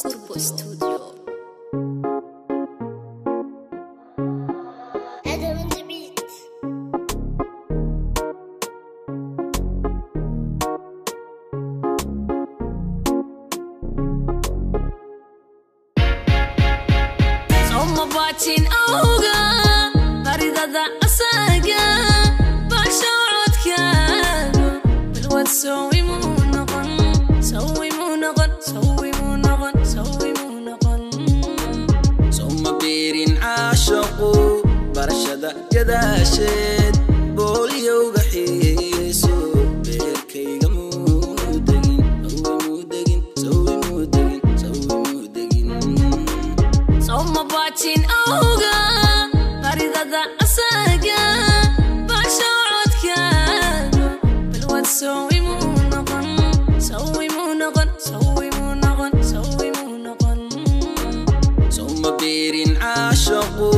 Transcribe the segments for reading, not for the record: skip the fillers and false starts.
Turbo Studio. Adam in the beat. Soma bachin auga, baridada asaga, bashawdka, bilwad sawi munaqan, sawi munaqan, sawi munaqan, sawi munaqan. Soma birin ashaqu, barashada jadashid, boliyowga xiiso, beerkayga mudagin, sawi mudagin, sawi mudagin. Soma bachin auga, baridada asaga, bashawdka, bilwad sawi munaqan, sawi munaqan, sawi munaqan, sawi munaqan. Soma birin ashaqu,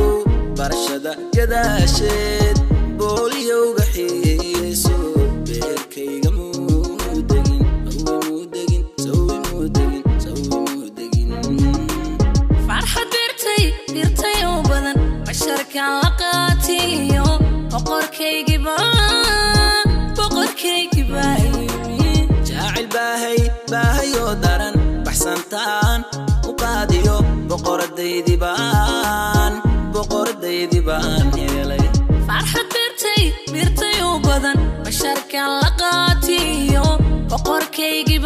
barashada jadashid, boliyowga xiiso, beerkayga mudagin, sawi mudagin, sawi mudagin. فرحة بيرتي وبدن بشرك علاقاتي بقر كي باي جاعل باهي ودرن بحسنتان وقاديو بقر الديدي بان يلي. فرحة بيرتي وبدن بشرك علاقاتي بقر كي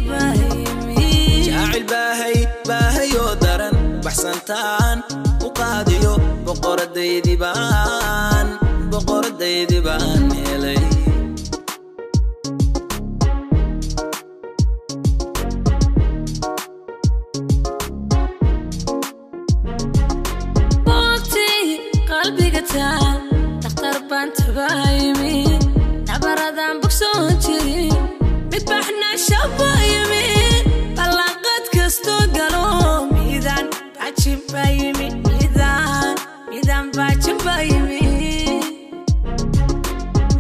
باي جاعل باهي ودرن بحسنتان وقاديو بقر الديدي بان يلي. بوقتي قلبي قتال تختار بانت بايمي نبردان بكسونتي بتبحنا شبايمي بلغت كستو قالو ميدان باتشم بايمي ميدان باتشم بايمي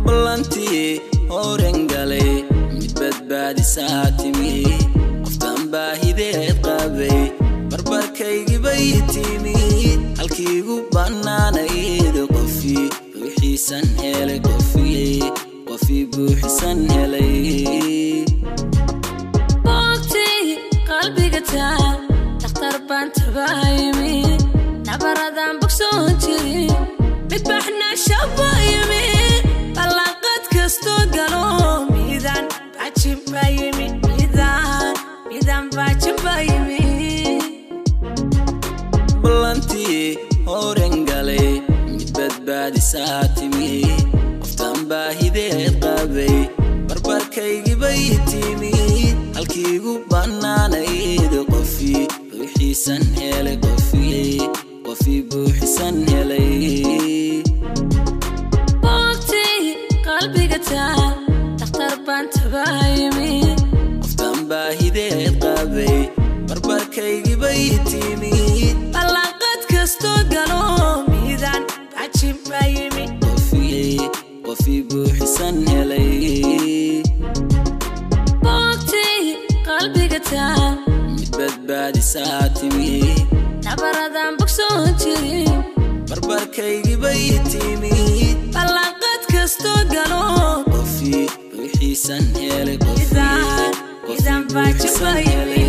بلانتي هورنغالي متبدبادي ساتمي قفتان باهيديد قابي بربركيغي بيتيمي halkiigu banaanayd buuxisan helay qofi buuxisan helay. بوقتي قلبي قتال تختار بانت بايمي نبردان بكسونتي بتبحنا شبايمي بلغت كستو قالو ميدان باتشم بايمي ميدان باتشم بايمي بلانتي هورنغالي متبدبادي ساتمي قفتان باهيديد قابي بربركيغي بيتيمي halkiigu banaanayd qofi buuxisan helay qofi buuxisan helay. بوقتي قلبي قتال تختار بانت بايمي qoftan baahideed qabay barbarkaygi baytimi بلغت كستو قالو ميدان باتشم بايمي qofi buuxisan helay. بوقتي قلبي قتال midbadbaadi saatimi نبردان بكسونتي barbarkaygi baytimi بلغت كستو قالو qofi buuxisan helay ميدان باتشم بايمي